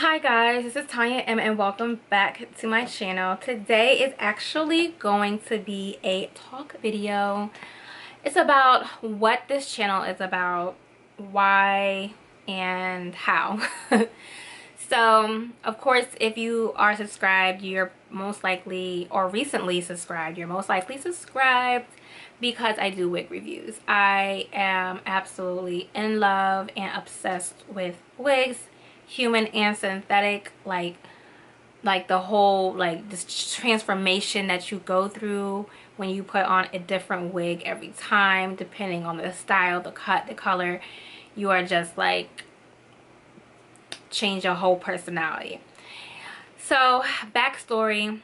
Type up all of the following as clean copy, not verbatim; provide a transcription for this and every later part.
Hi guys, this is Tonya Emm and welcome back to my channel. Today is actually going to be a talk video. It's about what this channel is about, why, and how. So, of course, if you are subscribed, you're most likely, or recently subscribed, you're most likely subscribed because I do wig reviews. I am absolutely in love and obsessed with wigs, human and synthetic, like the whole this transformation that you go through when you put on a different wig every time, depending on the style, the cut, the color. You are just like change your whole personality. So, backstory.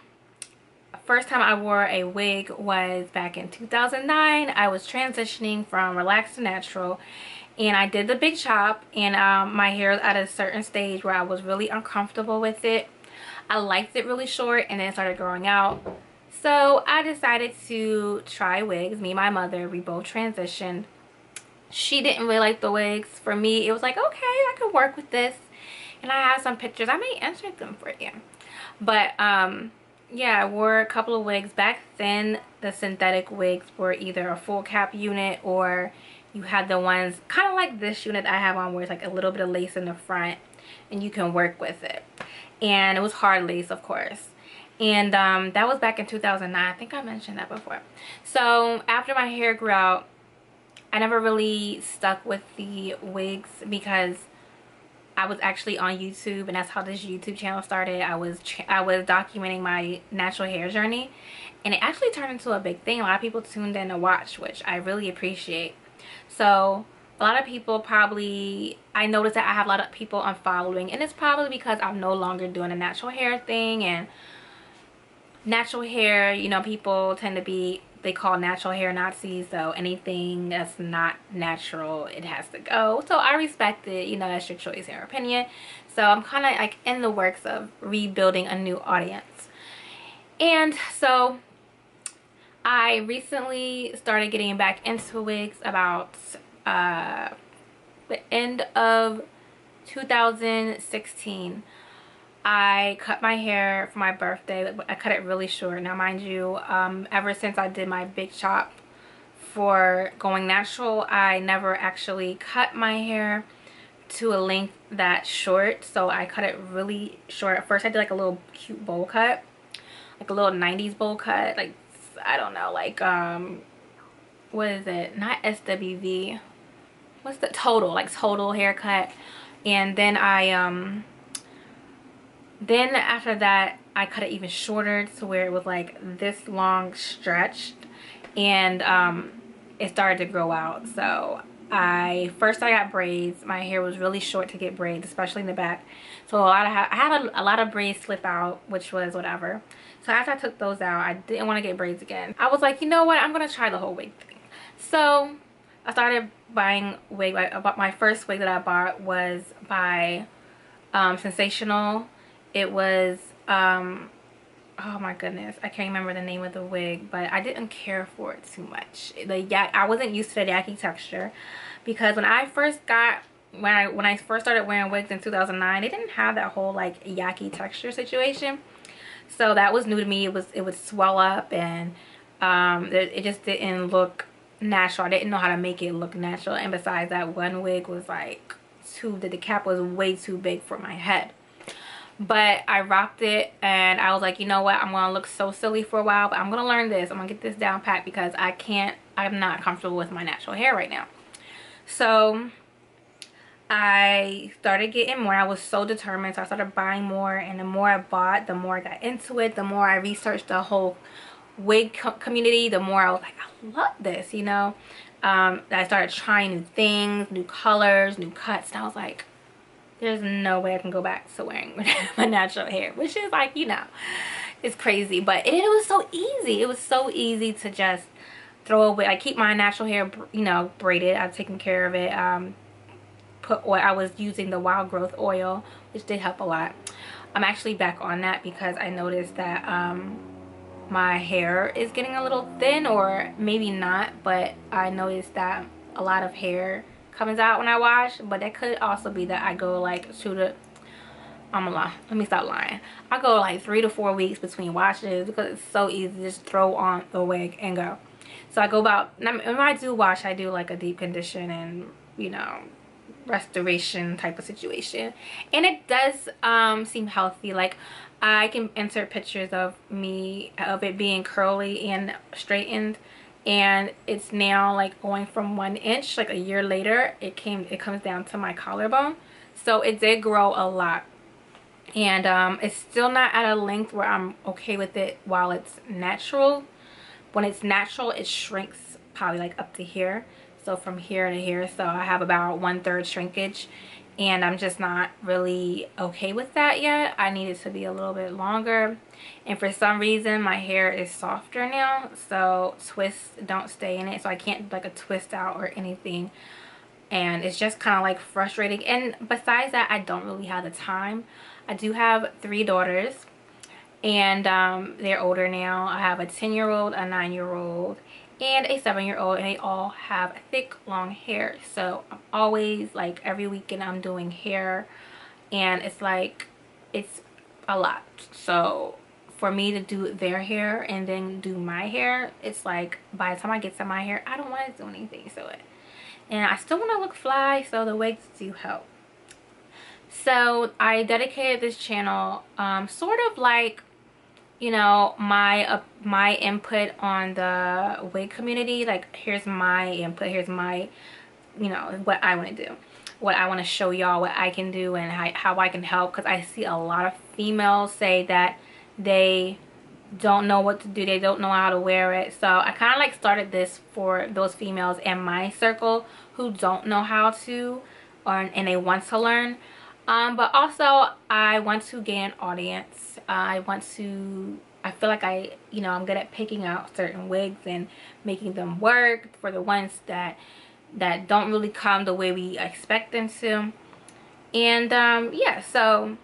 First time I wore a wig was back in 2009. I was transitioning from relaxed to natural, and I did the big chop, and my hair was at a certain stage where I was really uncomfortable with it. I liked it really short, and then it started growing out. So I decided to try wigs. Me and my mother, we both transitioned. She didn't really like the wigs. For me, it was like, okay, I could work with this. And I have some pictures. I may insert them for you. But yeah, I wore a couple of wigs. Back then, the synthetic wigs were either a full cap unit, or you had the ones kind of like this unit I have on, where it's like a little bit of lace in the front and you can work with it. And it was hard lace, of course. And that was back in 2009. I think I mentioned that before. So after my hair grew out, I never really stuck with the wigs because I was actually on YouTube, and that's how this YouTube channel started. I was documenting my natural hair journey, and it actually turned into a big thing. A lot of people tuned in to watch, which I really appreciate. So a lot of people probably, I noticed that I have a lot of people unfollowing, and it's probably because I'm no longer doing a natural hair thing. And natural hair, you know, people tend to be, they call natural hair Nazis. So anything that's not natural, it has to go. So I respect it, you know, that's your choice and your opinion. So I'm kind of like in the works of rebuilding a new audience. And so I recently started getting back into wigs about the end of 2016. I cut my hair for my birthday. I cut it really short. Now, mind you, ever since I did my big chop for going natural, I never actually cut my hair to a length that short. So I cut it really short. At first, I did like a little cute bowl cut, like a little 90s bowl cut. Like, I don't know, like, what is it? Not SWV. What's the total? Like total haircut. And then then after that, I cut it even shorter to where it was like this long stretched, and it started to grow out. So I got braids. My hair was really short to get braids, especially in the back. So I had a lot of braids slip out, which was whatever. So after I took those out, I didn't want to get braids again. I was like, you know what? I'm gonna try the whole wig thing. So I started buying wig. My first wig that I bought was by Sensational. It was oh my goodness, I can't remember the name of the wig, but I didn't care for it too much. I wasn't used to the yaki texture, because when I first started wearing wigs in 2009, they didn't have that whole like yaki texture situation. So that was new to me. It would swell up, and it just didn't look natural. I didn't know how to make it look natural. And besides that, one wig was like the cap was way too big for my head. But I rocked it, and I was like, you know what, I'm gonna look so silly for a while, but I'm gonna learn this. I'm gonna get this down pat, because I'm not comfortable with my natural hair right now. So I started getting more. I was so determined, so I started buying more, and the more I bought, the more I got into it. The more I researched the whole wig community, the more I was like, I love this, you know. I started trying new things, new colors, new cuts, and I was like, there's no way I can go back to wearing my natural hair, which is like, you know, it's crazy. But it was so easy. It was so easy to just throw away. I keep my natural hair, you know, braided. I've taken care of it. Put oil. I was using the wild growth oil, which did help a lot. I'm actually back on that because I noticed that my hair is getting a little thin, or maybe not, but I noticed that a lot of hair comes out when I wash. But that could also be that I go like to the I'm gonna lie, let me stop lying. I go like 3 to 4 weeks between washes because it's so easy to just throw on the wig and go. So I go about, when I do wash, I do like a deep condition and, you know, restoration type of situation, and it does seem healthy. Like, I can insert pictures of it being curly and straightened, and it's now like going from 1 inch. Like a year later, it comes down to my collarbone, so it did grow a lot. And it's still not at a length where I'm okay with it while it's natural. When it's natural, it shrinks probably like up to here, so from here to here. So I have about 1/3 shrinkage, and I'm just not really okay with that yet. I need it to be a little bit longer, and for some reason my hair is softer now, so twists don't stay in it, so I can't do like a twist out or anything, and it's just kind of like frustrating. And besides that, I don't really have the time. I do have 3 daughters, and they're older now. I have a 10-year-old, a 9-year-old, and a 7-year-old, and they all have thick long hair. So I'm always like, every weekend I'm doing hair, and it's like, it's a lot. So for me to do their hair and then do my hair, it's like by the time I get to my hair, I don't want to do anything to it, and I still want to look fly, so the wigs do help. So I dedicated this channel sort of like, you know, my input on the wig community. Like, here's my input, here's my, you know, what I want to do, what I want to show y'all, what I can do, and how I can help. Because I see a lot of females say that they don't know what to do, they don't know how to wear it. So I kind of like started this for those females in my circle who don't know how to, and they want to learn. But also I want to gain an audience. I feel like I'm good at picking out certain wigs and making them work for the ones that don't really come the way we expect them to. And yeah, so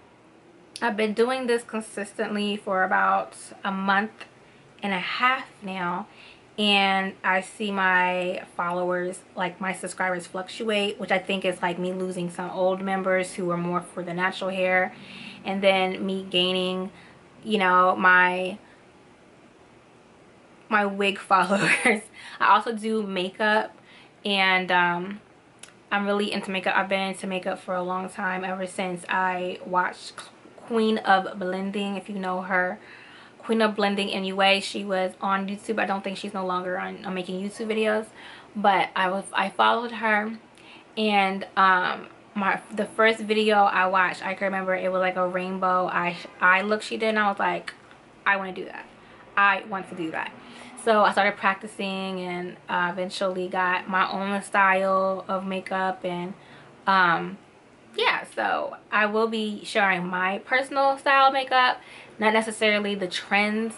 I've been doing this consistently for about a month and a half now, and I see my followers, like my subscribers, fluctuate, which I think is like me losing some old members who were more for the natural hair, and then me gaining, you know, my wig followers. I also do makeup, and I'm really into makeup. I've been into makeup for a long time, ever since I watched Queen of Blending, if you know her. Queen of Blending MUA. She was on YouTube. I don't think she's no longer on making YouTube videos, but I followed her, and the first video I watched, I can remember it was like a rainbow eye look she did, and I was like, I want to do that. I want to do that. So I started practicing, and eventually got my own style of makeup, and yeah, so I will be sharing my personal style of makeup, not necessarily the trends.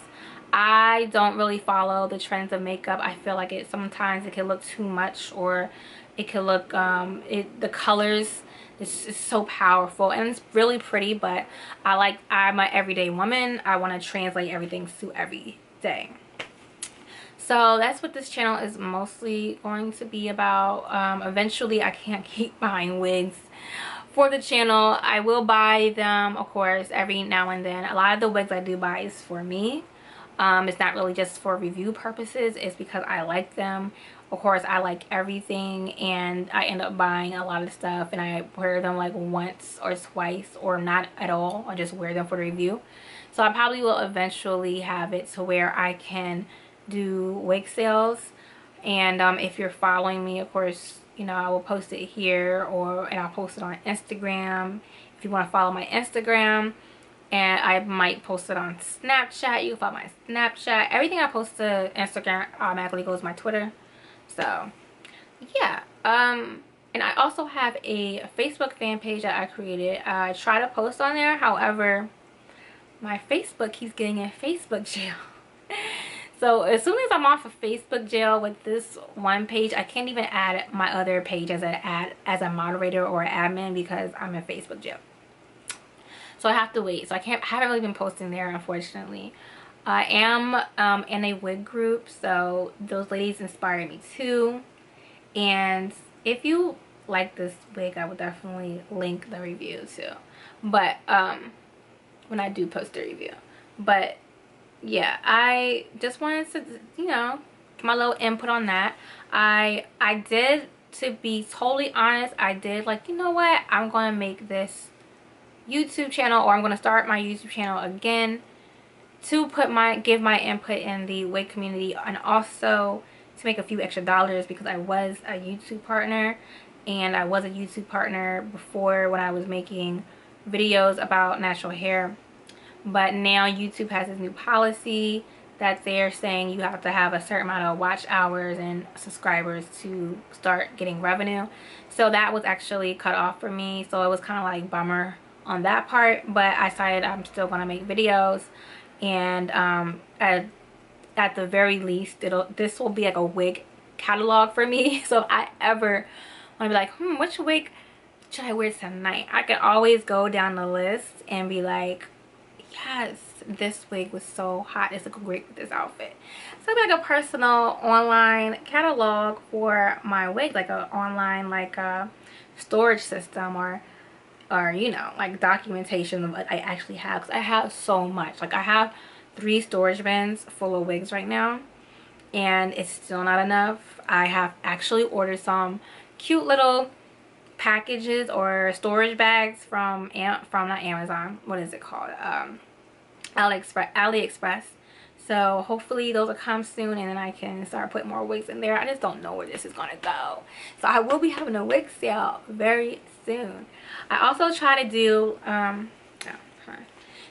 I don't really follow the trends of makeup. I feel like sometimes it can look too much, or it can look the colors is so powerful, and it's really pretty, but I'm an everyday woman. I want to translate everything to every day. So that's what this channel is mostly going to be about. Eventually I can't keep buying wigs for the channel. I will buy them, of course, every now and then. A lot of the wigs I do buy is for me. It's not really just for review purposes. It's because I like them. Of course, I like everything, and I end up buying a lot of stuff, and I wear them like once or twice, or not at all. I just wear them for the review. So I probably will eventually have it to where I can do wig sales. And if you're following me, of course, you know, I will post it here, and I'll post it on Instagram if you want to follow my Instagram, and I might post it on Snapchat. You can follow my Snapchat. Everything I post to Instagram automatically goes to my Twitter. So yeah, and I also have a Facebook fan page that I created. I try to post on there, however my Facebook keeps getting in Facebook jail. So as soon as I'm off of Facebook jail with this one page, I can't even add my other page as a moderator or an admin, because I'm in Facebook jail. So I have to wait. So I haven't really been posting there, unfortunately. I am in a wig group, so those ladies inspired me too. And if you like this wig, I will definitely link the review too, but when I do post the review. But yeah, I just wanted to, you know, my little input on that. I did, to be totally honest, I did like, you know what, I'm gonna make this YouTube channel, or I'm gonna start my YouTube channel again to give my input in the wig community, and also to make a few extra dollars, because I was a YouTube partner, and I was a YouTube partner before when I was making videos about natural hair. But now YouTube has this new policy that they're saying you have to have a certain amount of watch hours and subscribers to start getting revenue. So that was actually cut off for me, so it was kind of like bummer on that part. But I decided I'm still gonna make videos, and at the very least, this will be like a wig catalog for me. So if I ever want to be like, which wig should I wear tonight, I can always go down the list and be like, yes, this wig was so hot, it's look great with this outfit. So it'll be like a personal online catalog for my wig, like an online like a storage system, or you know, like documentation of what I actually have, because I have so much. Like I have 3 storage bins full of wigs right now, and it's still not enough. I have actually ordered some cute little packages or storage bags from not Amazon, what is it called, AliExpress. So hopefully those will come soon, and then I can start putting more wigs in there. I just don't know where this is gonna go, so I will be having a wig sale very soon. I also try to do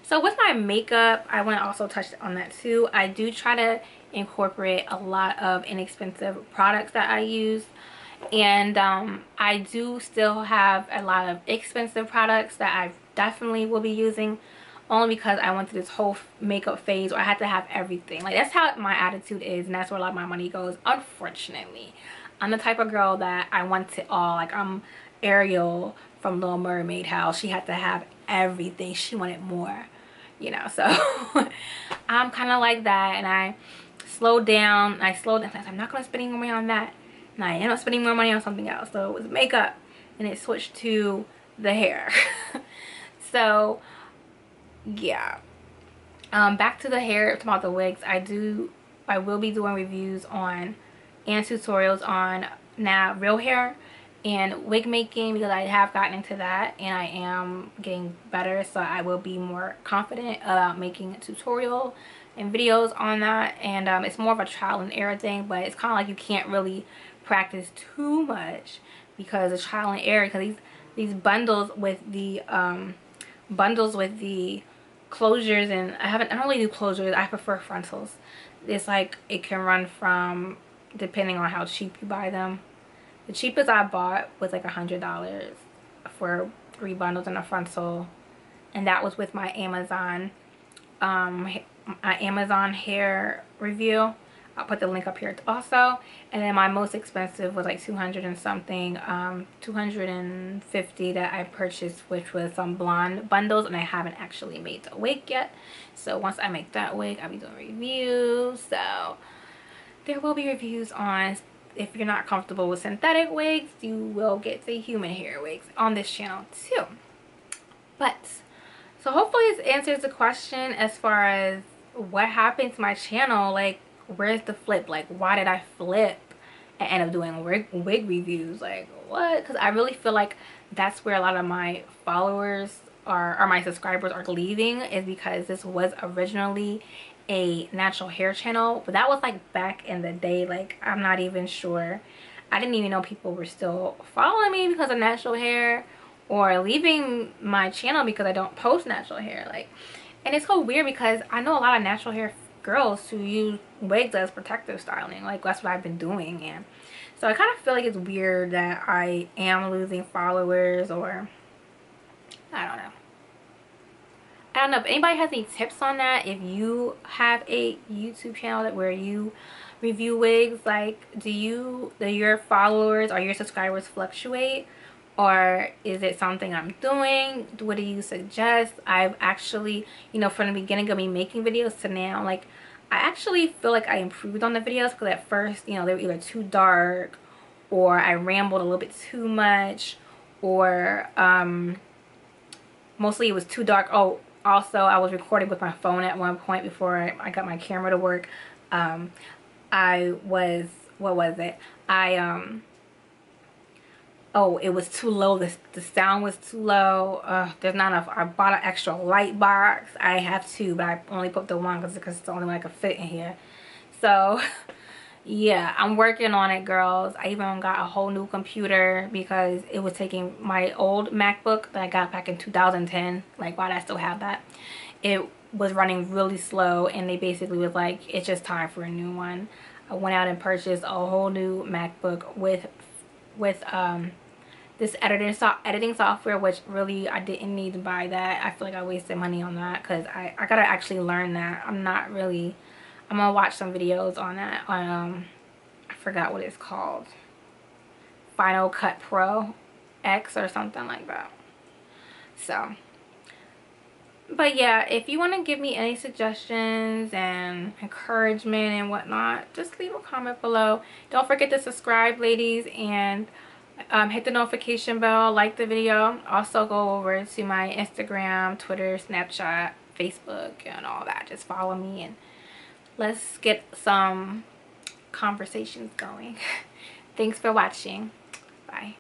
so with my makeup, I want to also touch on that too. I do try to incorporate a lot of inexpensive products that I use, and I do still have a lot of expensive products that I definitely will be using, only because I went through this whole makeup phase where I had to have everything. Like that's how my attitude is, and that's where a lot of my money goes, unfortunately. I'm the type of girl that I want it all. Like I'm Ariel from Little Mermaid, how she had to have everything, she wanted more, you know. So I'm kind of like that, and I slowed down. I'm not gonna spend any more money on that, and I ended up spending more money on something else. So it was makeup, and it switched to the hair. So yeah, back to the hair, about the wigs. I will be doing reviews on and tutorials on now real hair and wig making, because I have gotten into that and I am getting better. So I will be more confident about making a tutorial and videos on that. And it's more of a trial and error thing, but it's kind of like you can't really practice too much because it's trial and error, because these bundles with the closures, and I don't really do closures, I prefer frontals. It's like it can run from, depending on how cheap you buy them. The cheapest I bought was like $100 for 3 bundles and a frontal, and that was with my Amazon hair review. I'll put the link up here also. And then my most expensive was like 200 and something, 250 that I purchased, which was some blonde bundles, and I haven't actually made the wig yet. So once I make that wig, I'll be doing reviews. So there will be reviews on, if you're not comfortable with synthetic wigs, you will get the human hair wigs on this channel too. But so hopefully this answers the question as far as what happened to my channel. Like, where's the flip? Like, why did I flip and end up doing wig reviews? Like, what? Because I really feel like that's where a lot of my followers or my subscribers are leaving, is because this was originally a natural hair channel, but that was like back in the day. Like, I'm not even sure, I didn't even know people were still following me because of natural hair, or leaving my channel because I don't post natural hair. Like, and it's so weird because I know a lot of natural hair girls who use wigs as protective styling. Like, that's what I've been doing, and so I kind of feel like it's weird that I am losing followers, or I don't know. I don't know if anybody has any tips on that. If you have a YouTube channel where you review wigs, like, do your followers or your subscribers fluctuate, or is it something I'm doing? What do you suggest? I've actually, you know, from the beginning of me making videos to now, like, I actually feel like I improved on the videos, because at first, you know, they were either too dark or I rambled a little bit too much, or mostly it was too dark. Oh, also I was recording with my phone at one point before I got my camera to work. I was, what was it? Oh, it was too low. The sound was too low. There's not enough. I bought an extra light box. I have two, but I only put the one because it's the only one I could fit in here. So yeah, I'm working on it, girls. I even got a whole new computer because it was taking my old MacBook that I got back in 2010. Like, why do I still have that? It was running really slow, and they basically was like, it's just time for a new one. I went out and purchased a whole new MacBook with this editing software, which really I didn't need to buy that. I feel like I wasted money on that because I gotta actually learn that. I'm gonna watch some videos on that on I forgot what it's called, Final Cut Pro X or something like that. So, but yeah, if you want to give me any suggestions and encouragement and whatnot, just leave a comment below. Don't forget to subscribe, ladies, and hit the notification bell, like the video. Also go over to my Instagram, Twitter, Snapchat, Facebook, and all that. Just follow me and let's get some conversations going. Thanks for watching. Bye.